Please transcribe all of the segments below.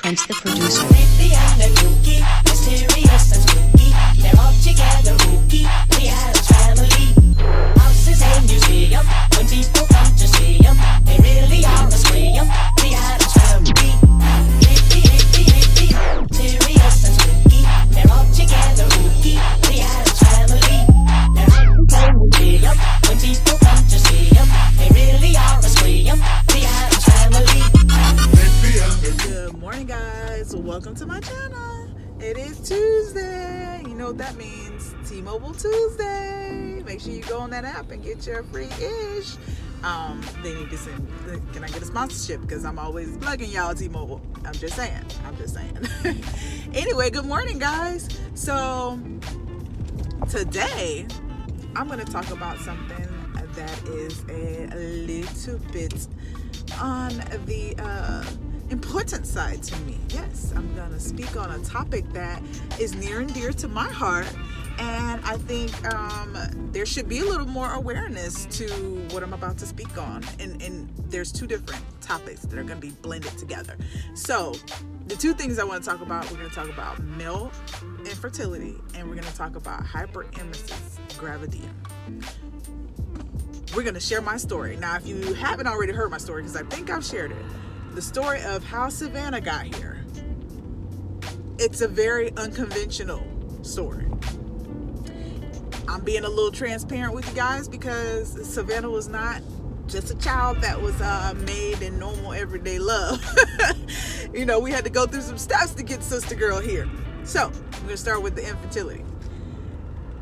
Prince the producer. Creepy and the kooky, mysterious and spooky. They're all together, rookie. The Addams Family. Houses a museum. When people come to see them, they really are a scream. The Addams Family. Creepy, mysterious and spooky. They're all together, rookie. The Addams Family. They're all museum. When people come to see them, they really are a scream. The Addams Family. Good morning, guys. Welcome to my channel. It is Tuesday. You know what that means. T-Mobile Tuesday. Make sure you go on that app and get your free ish. They need to send, can I get a sponsorship? Because I'm always plugging y'all T-Mobile. I'm just saying. Anyway, good morning, guys. So today I'm going to talk about something that is a little bit on the important side to me. Yes, I'm gonna speak on a topic that is near and dear to my heart, and I think there should be a little more awareness to what I'm about to speak on, and there's two different topics that are going to be blended together. So the two things I want to talk about, we're going to talk about male infertility, and we're going to talk about hyperemesis, Gravadium. We're going to share my story. Now, if you haven't already heard my story, because I think I've shared it, the story of how Savana got here. It's a very unconventional story. I'm being a little transparent with you guys because Savana was not just a child that was made in normal everyday love. You know, we had to go through some steps to get sister girl here. So, I'm going to start with the infertility.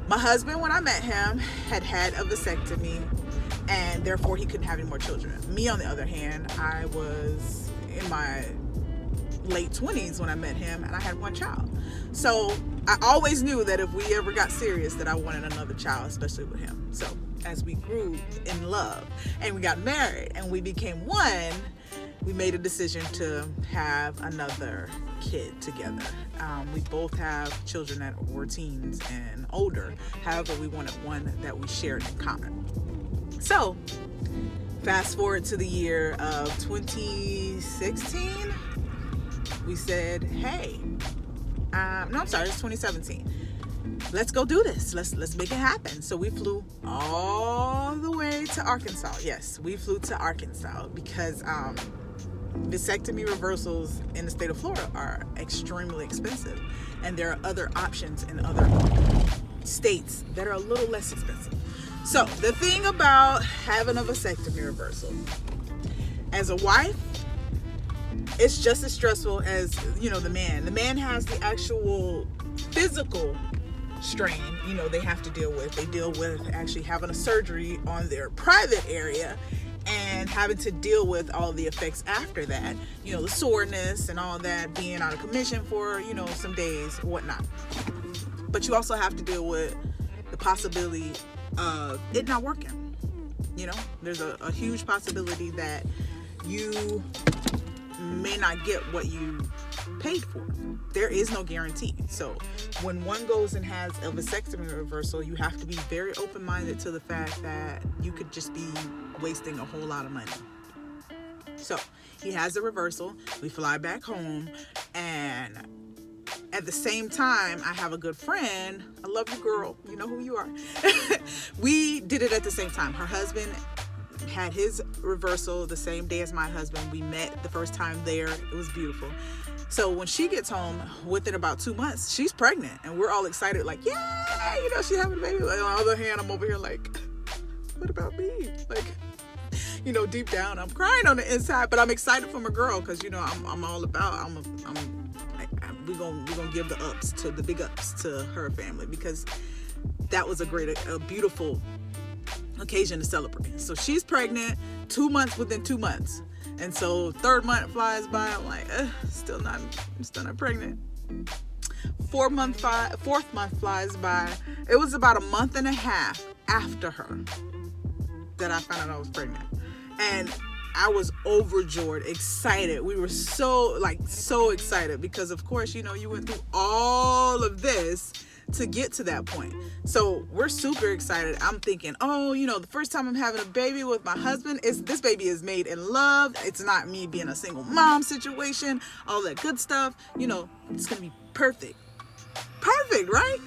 My husband, when I met him, had a vasectomy, and therefore he couldn't have any more children. Me, on the other hand, I was in my late 20s when I met him, and I had one child. So I always knew that if we ever got serious that I wanted another child, especially with him. So as we grew in love and we got married and we became one, we made a decision to have another kid together. We both have children that were teens and older. However, we wanted one that we shared in common. So fast forward to the year of 2016, we said, hey, it's 2017. Let's go do this. Let's make it happen. So we flew all the way to Arkansas. Yes, we flew to Arkansas because vasectomy reversals in the state of Florida are extremely expensive. And there are other options in other states that are a little less expensive. So the thing about having a vasectomy reversal, as a wife, it's just as stressful as, the man. The man has the actual physical strain, they have to deal with. They deal with actually having a surgery on their private area and having to deal with all the effects after that, the soreness and all that, being out of commission for, some days, whatnot. But you also have to deal with the possibility of it not working. There's a huge possibility that you may not get what you paid for. There is no guarantee. So when one goes and has a vasectomy reversal, you have to be very open-minded to the fact that you could just be wasting a whole lot of money. So he has a reversal. We fly back home, and at the same time, I have a good friend. I love you, girl. You know who you are. We did it at the same time. Her husband had his reversal the same day as my husband. We met the first time there. It was beautiful. So when she gets home, within about 2 months, she's pregnant, and we're all excited, like, yeah, she's having a baby. Like, on the other hand, I'm over here like, what about me? Like, deep down, I'm crying on the inside, but I'm excited for my girl because I'm all about. We're gonna give the big ups to her family, because that was a beautiful occasion to celebrate. So she's pregnant 2 months within 2 months, and so third month flies by. I'm like, still not pregnant. Fourth month flies by. It was about a month and a half after her that I found out I was pregnant, and I was overjoyed, excited. We were so excited because, of course, you went through all of this to get to that point. So we're super excited. I'm thinking, oh, the first time I'm having a baby with my husband, this baby is made in love. It's not me being a single mom situation, all that good stuff. It's going to be perfect. Perfect, right?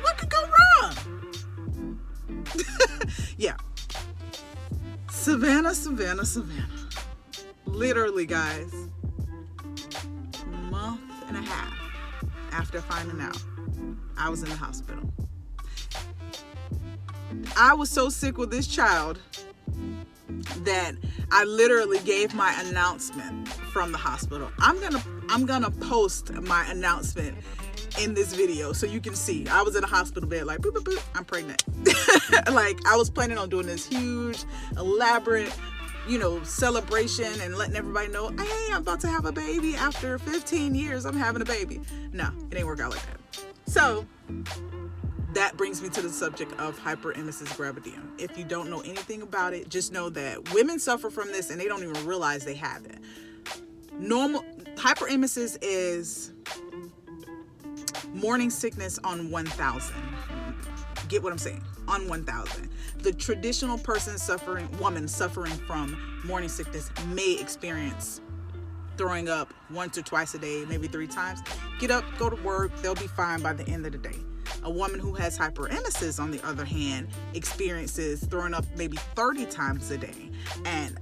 What could go wrong? Yeah. Savana. Literally, guys, month and a half after finding out, I was in the hospital. I was so sick with this child that I literally gave my announcement from the hospital. I'm gonna post my announcement in this video so you can see. I was in a hospital bed like, boop, boop, boop, I'm pregnant. Like, I was planning on doing this huge, elaborate, celebration and letting everybody know, hey, I'm about to have a baby. After 15 years, I'm having a baby. No, it ain't work out like that. So that brings me to the subject of hyperemesis gravadium. If you don't know anything about it, just know that women suffer from this and they don't even realize they have it. Normal hyperemesis is morning sickness on 1,000. Get what I'm saying? On 1,000. The traditional woman suffering from morning sickness may experience throwing up once or twice a day, maybe 3 times. Get up, go to work, they'll be fine by the end of the day. A woman who has hyperemesis, on the other hand, experiences throwing up maybe 30 times a day and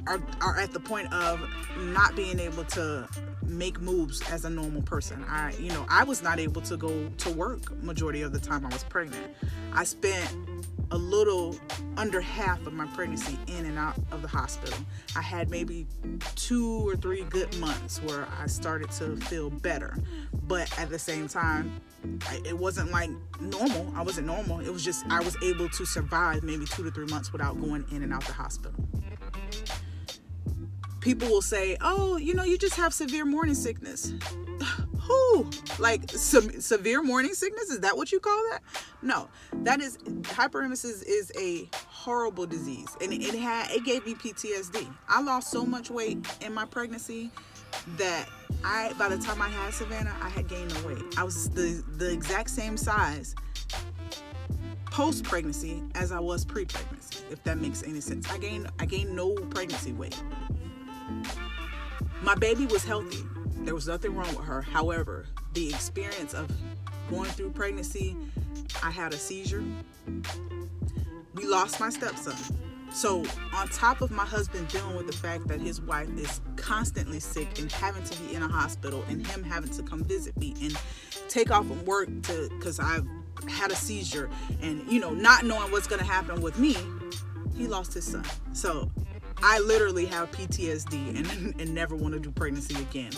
are at the point of not being able to make moves as a normal person. I was not able to go to work majority of the time I was pregnant. I spent a little under half of my pregnancy in and out of the hospital. I had maybe 2 or 3 good months where I started to feel better, but at the same time, it wasn't like normal. I wasn't normal. It was just I was able to survive maybe 2 to 3 months without going in and out the hospital. People will say, oh, you just have severe morning sickness. Who? Like severe morning sickness? Is that what you call that? No, hyperemesis is a horrible disease, and it gave me PTSD. I lost so much weight in my pregnancy that by the time I had Savannah, I had gained no weight. I was the exact same size post-pregnancy as I was pre-pregnancy, if that makes any sense. I gained no pregnancy weight. My baby was healthy. There was nothing wrong with her. However, the experience of going through pregnancy, I had a seizure. We lost my stepson. So on top of my husband dealing with the fact that his wife is constantly sick and having to be in a hospital, and him having to come visit me and take off from work because I've had a seizure, and not knowing what's going to happen with me, he lost his son. So I literally have PTSD and never want to do pregnancy again.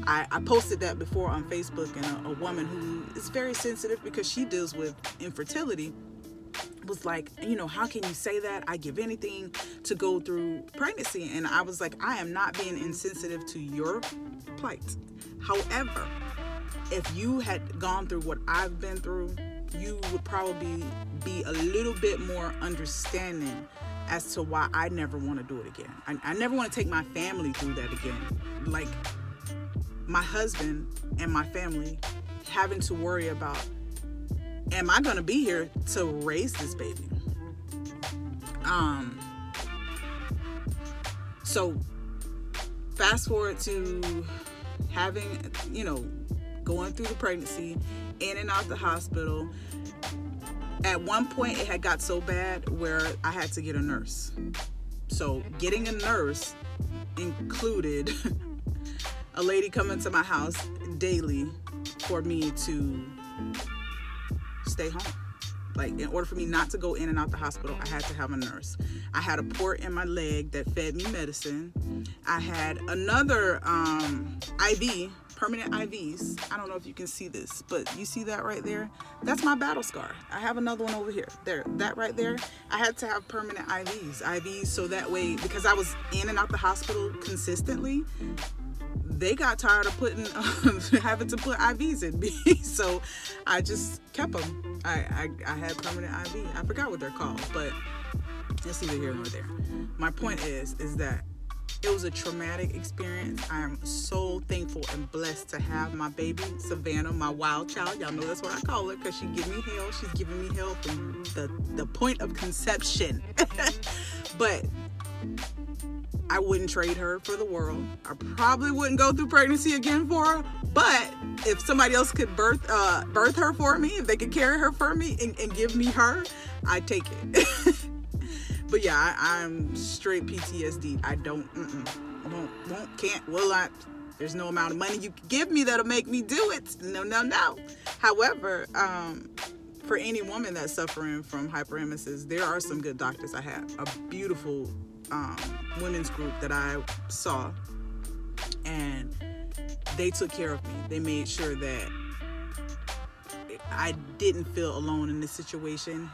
I posted that before on Facebook, and a woman who is very sensitive because she deals with infertility was like, how can you say that? I give anything to go through pregnancy. And I was like, I am not being insensitive to your plight. However, if you had gone through what I've been through, you would probably be a little bit more understanding as to why I never want to do it again. I never want to take my family through that again. Like, my husband and my family having to worry about, am I going to be here to raise this baby? So fast forward to having, going through the pregnancy, in and out the hospital. At one point, it had got so bad where I had to get a nurse. So getting a nurse included a lady coming to my house daily for me to stay home. Like, in order for me not to go in and out the hospital, I had to have a nurse. I had a port in my leg that fed me medicine. I had another IV, permanent IVs. I don't know if you can see this, but you see that right there? That's my battle scar. I have another one over here. There, that right there. I had to have permanent IVs so that way, because I was in and out the hospital consistently, they got tired of having to put IVs in me. So I just kept them. I had permanent IV. I forgot what they're called, but it's either here or there. My point is that It was a traumatic experience. I am so thankful and blessed to have my baby, Savana, my wild child. Y'all know that's what I call her because she give me hell. She's giving me hell from the point of conception. But I wouldn't trade her for the world. I probably wouldn't go through pregnancy again for her. But if somebody else could birth her for me, if they could carry her for me and give me her, I'd take it. But yeah, I'm straight PTSD. I can't, will not. There's no amount of money you can give me that'll make me do it. No. However, for any woman that's suffering from hyperemesis, there are some good doctors. I have a beautiful women's group that I saw, and they took care of me. They made sure that I didn't feel alone in this situation.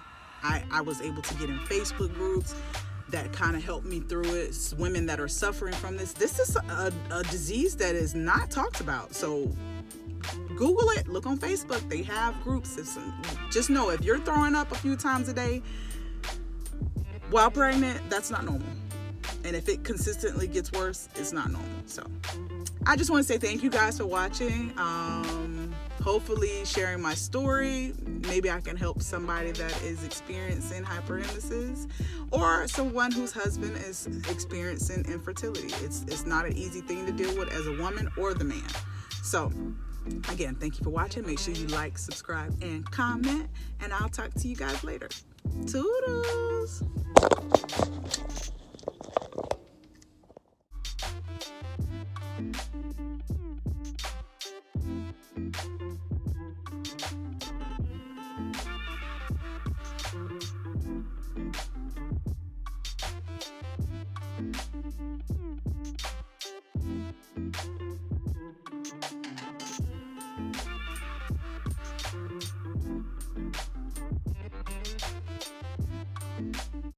I was able to get in Facebook groups that kind of helped me through it. Women that are suffering from this. This is a disease that is not talked about. So Google it, look on Facebook. They have groups. Just know if you're throwing up a few times a day while pregnant, that's not normal. And if it consistently gets worse, it's not normal. So I just want to say thank you guys for watching. Hopefully sharing my story, maybe I can help somebody that is experiencing hyperemesis or someone whose husband is experiencing infertility. It's not an easy thing to deal with as a woman or the man. So again, thank you for watching. Make sure you like, subscribe, and comment, and I'll talk to you guys later. Toodles!